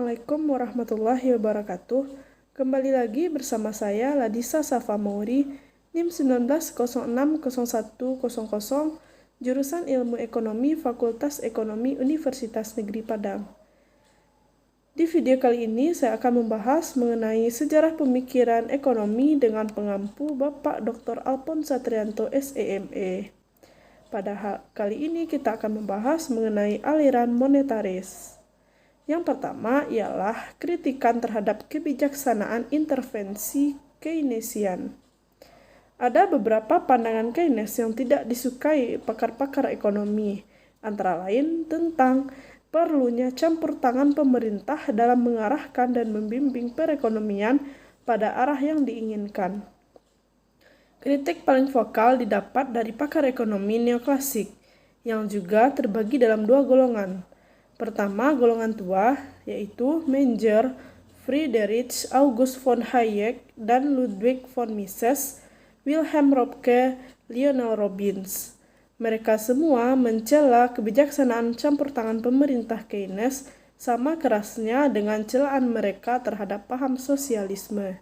Assalamualaikum warahmatullahi wabarakatuh. Kembali lagi bersama saya Ladisa Safa Mauri, NIM 19060100, jurusan Ilmu Ekonomi Fakultas Ekonomi Universitas Negeri Padang. Di video kali ini saya akan membahas mengenai sejarah pemikiran ekonomi dengan pengampu Bapak Dr. Alphonse Satrianto SEME. Pada kali ini kita akan membahas mengenai aliran monetaris. Yang pertama ialah kritikan terhadap kebijaksanaan intervensi Keynesian. Ada beberapa pandangan Keynes yang tidak disukai pakar-pakar ekonomi, antara lain tentang perlunya campur tangan pemerintah dalam mengarahkan dan membimbing perekonomian pada arah yang diinginkan. Kritik paling vokal didapat dari pakar ekonomi neoklasik, yang juga terbagi dalam dua golongan. Pertama, golongan tua, yaitu Menger, Friedrich August von Hayek, dan Ludwig von Mises, Wilhelm Röpke, Lionel Robbins. Mereka semua mencela kebijaksanaan campur tangan pemerintah Keynes sama kerasnya dengan celaan mereka terhadap paham sosialisme.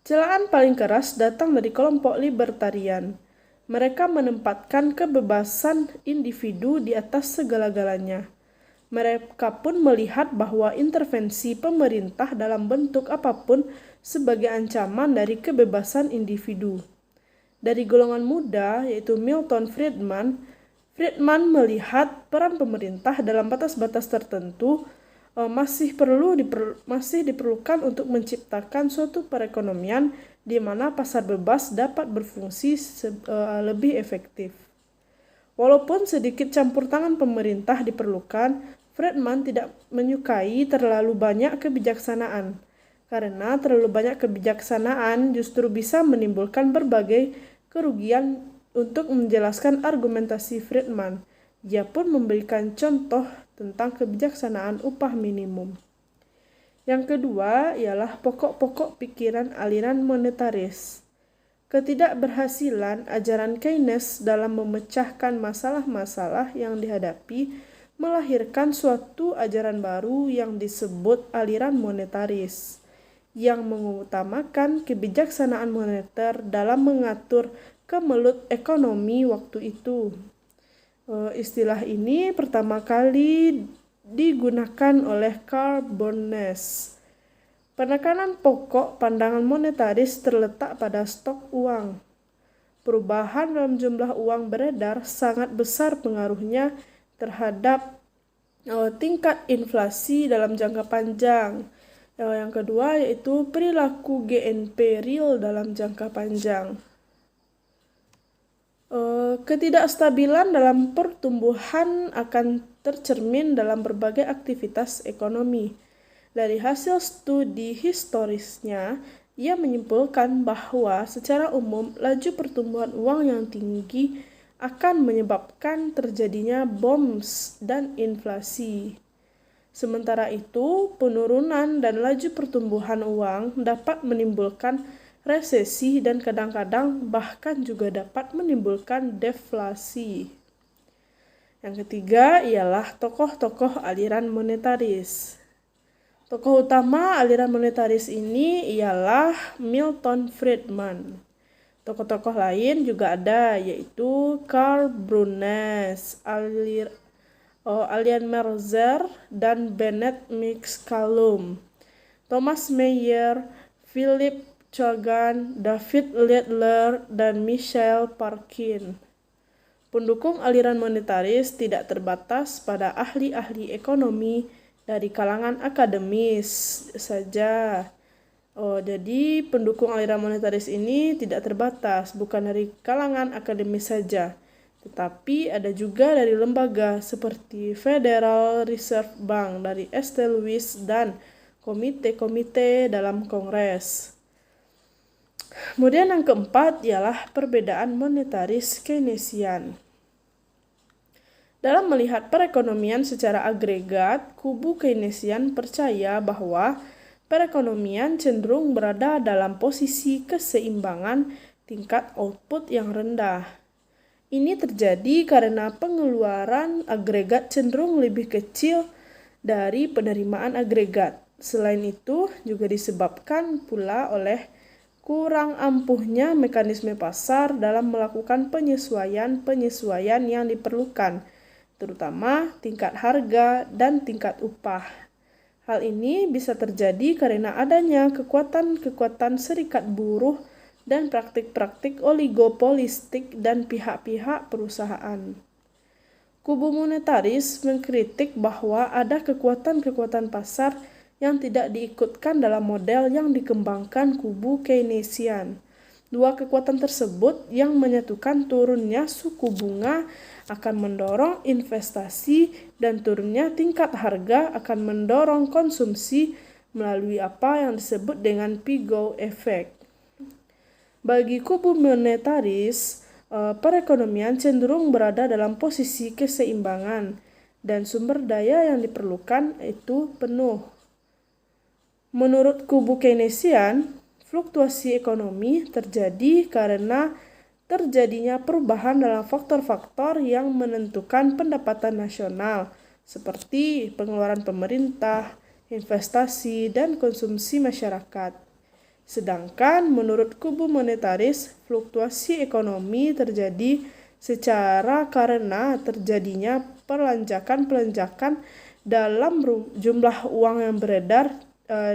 Celaan paling keras datang dari kelompok libertarian. Mereka menempatkan kebebasan individu di atas segala-galanya. Mereka pun melihat bahwa intervensi pemerintah dalam bentuk apapun sebagai ancaman dari kebebasan individu. Dari golongan muda, yaitu Milton Friedman melihat peran pemerintah dalam batas-batas tertentu masih diperlukan untuk menciptakan suatu perekonomian di mana pasar bebas dapat berfungsi lebih efektif. Walaupun sedikit campur tangan pemerintah diperlukan, Friedman tidak menyukai terlalu banyak kebijaksanaan, karena terlalu banyak kebijaksanaan justru bisa menimbulkan berbagai kerugian. Untuk menjelaskan argumentasi Friedman, dia pun memberikan contoh tentang kebijaksanaan upah minimum. Yang kedua ialah pokok-pokok pikiran aliran monetaris. Ketidakberhasilan ajaran Keynes dalam memecahkan masalah-masalah yang dihadapi melahirkan suatu ajaran baru yang disebut aliran monetaris, yang mengutamakan kebijaksanaan moneter dalam mengatur kemelut ekonomi waktu itu. Istilah ini pertama kali digunakan oleh Karl Barnes. Penekanan pokok pandangan monetaris terletak pada stok uang. Perubahan dalam jumlah uang beredar sangat besar pengaruhnya terhadap tingkat inflasi dalam jangka panjang. Yang kedua yaitu perilaku GNP real dalam jangka panjang. Ketidakstabilan dalam pertumbuhan akan tercermin dalam berbagai aktivitas ekonomi. Dari hasil studi historisnya, ia menyimpulkan bahwa secara umum laju pertumbuhan uang yang tinggi akan menyebabkan terjadinya boms dan inflasi. Sementara itu, penurunan dan laju pertumbuhan uang dapat menimbulkan resesi dan kadang-kadang bahkan juga dapat menimbulkan deflasi. Yang ketiga ialah tokoh-tokoh aliran monetaris. Tokoh utama aliran monetaris ini ialah Milton Friedman. Tokoh-tokoh lain juga ada, yaitu Karl Barnes, Alan Mercer, dan Bennett McCallum, Thomas Mayer, Philip Chogan, David Littler, dan Michel Parkin. Pendukung aliran monetaris tidak terbatas pada ahli-ahli ekonomi dari kalangan akademis saja. Jadi pendukung aliran monetaris ini tidak terbatas, bukan dari kalangan akademis saja, tetapi ada juga dari lembaga seperti Federal Reserve Bank dari St. Louis dan komite-komite dalam Kongres. Kemudian yang keempat ialah perbedaan monetaris Keynesian. Dalam melihat perekonomian secara agregat, kubu Keynesian percaya bahwa perekonomian cenderung berada dalam posisi keseimbangan tingkat output yang rendah. Ini terjadi karena pengeluaran agregat cenderung lebih kecil dari penerimaan agregat. Selain itu, juga disebabkan pula oleh kurang ampuhnya mekanisme pasar dalam melakukan penyesuaian-penyesuaian yang diperlukan, terutama tingkat harga dan tingkat upah. Hal ini bisa terjadi karena adanya kekuatan-kekuatan serikat buruh dan praktik-praktik oligopolistik dan pihak-pihak perusahaan. Kubu monetaris mengkritik bahwa ada kekuatan-kekuatan pasar yang tidak diikutkan dalam model yang dikembangkan kubu Keynesian. Dua kekuatan tersebut yang menyatukan turunnya suku bunga akan mendorong investasi dan turunnya tingkat harga akan mendorong konsumsi melalui apa yang disebut dengan Pigou Effect. Bagi kubu monetaris, perekonomian cenderung berada dalam posisi keseimbangan dan sumber daya yang diperlukan itu penuh. Menurut kubu Keynesian, fluktuasi ekonomi terjadi karena terjadinya perubahan dalam faktor-faktor yang menentukan pendapatan nasional, seperti pengeluaran pemerintah, investasi, dan konsumsi masyarakat. Sedangkan menurut kubu monetaris, fluktuasi ekonomi terjadi secara karena terjadinya pelanjakan dalam jumlah uang yang beredar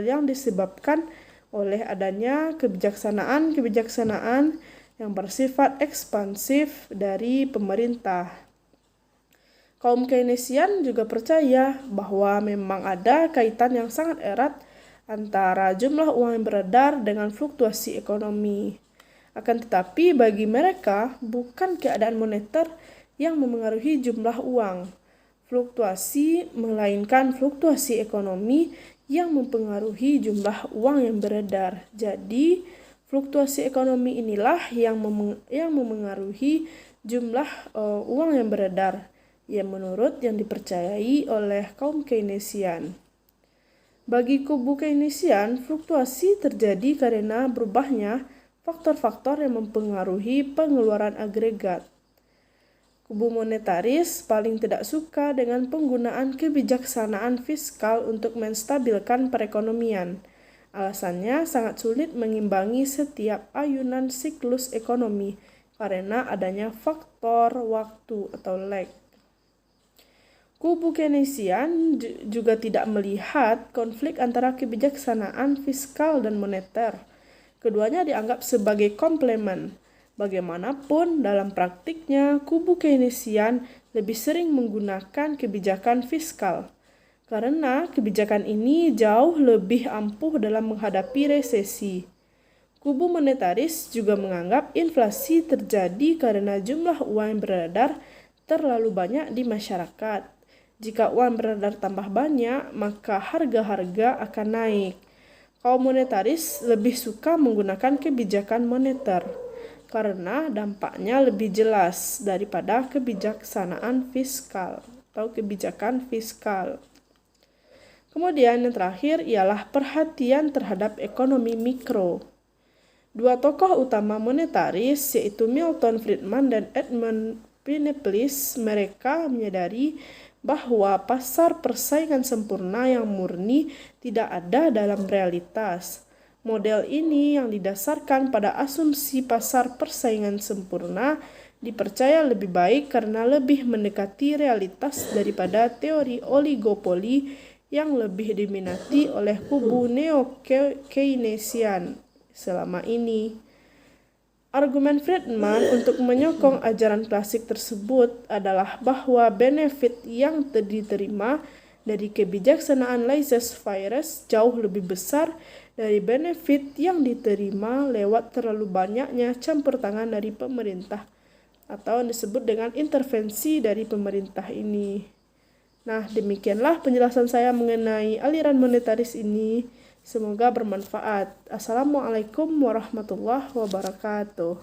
yang disebabkan oleh adanya kebijaksanaan yang bersifat ekspansif dari pemerintah. Kaum Keynesian juga percaya bahwa memang ada kaitan yang sangat erat antara jumlah uang yang beredar dengan fluktuasi ekonomi. Akan tetapi bagi mereka bukan keadaan moneter yang memengaruhi jumlah uang fluktuasi, melainkan fluktuasi ekonomi yang mempengaruhi jumlah uang yang beredar. Jadi, fluktuasi ekonomi inilah yang memengaruhi jumlah uang yang beredar, yang menurut yang dipercayai oleh kaum Keynesian. Bagi kubu Keynesian, fluktuasi terjadi karena berubahnya faktor-faktor yang mempengaruhi pengeluaran agregat. Kubu monetaris paling tidak suka dengan penggunaan kebijaksanaan fiskal untuk menstabilkan perekonomian. Alasannya sangat sulit mengimbangi setiap ayunan siklus ekonomi karena adanya faktor waktu atau lag. Kubu Keynesian juga tidak melihat konflik antara kebijaksanaan fiskal dan moneter. Keduanya dianggap sebagai komplement. Bagaimanapun, dalam praktiknya, kubu Keynesian lebih sering menggunakan kebijakan fiskal, karena kebijakan ini jauh lebih ampuh dalam menghadapi resesi. Kubu monetaris juga menganggap inflasi terjadi karena jumlah uang yang beredar terlalu banyak di masyarakat. Jika uang beredar tambah banyak, maka harga-harga akan naik. Kaum monetaris lebih suka menggunakan kebijakan moneter karena dampaknya lebih jelas daripada kebijaksanaan fiskal atau kebijakan fiskal. Kemudian yang terakhir ialah perhatian terhadap ekonomi mikro. Dua tokoh utama monetaris yaitu Milton Friedman dan Edmund Pineplis, mereka menyadari bahwa pasar persaingan sempurna yang murni tidak ada dalam realitas. Model ini yang didasarkan pada asumsi pasar persaingan sempurna dipercaya lebih baik karena lebih mendekati realitas daripada teori oligopoli yang lebih diminati oleh kubu neo-Keynesian selama ini. Argumen Friedman untuk menyokong ajaran klasik tersebut adalah bahwa benefit yang diterima dari kebijaksanaan laissez-faire jauh lebih besar dari benefit yang diterima lewat terlalu banyaknya campur tangan dari pemerintah atau yang disebut dengan intervensi dari pemerintah ini. Nah, demikianlah penjelasan saya mengenai aliran monetaris ini. Semoga bermanfaat. Assalamualaikum warahmatullahi wabarakatuh.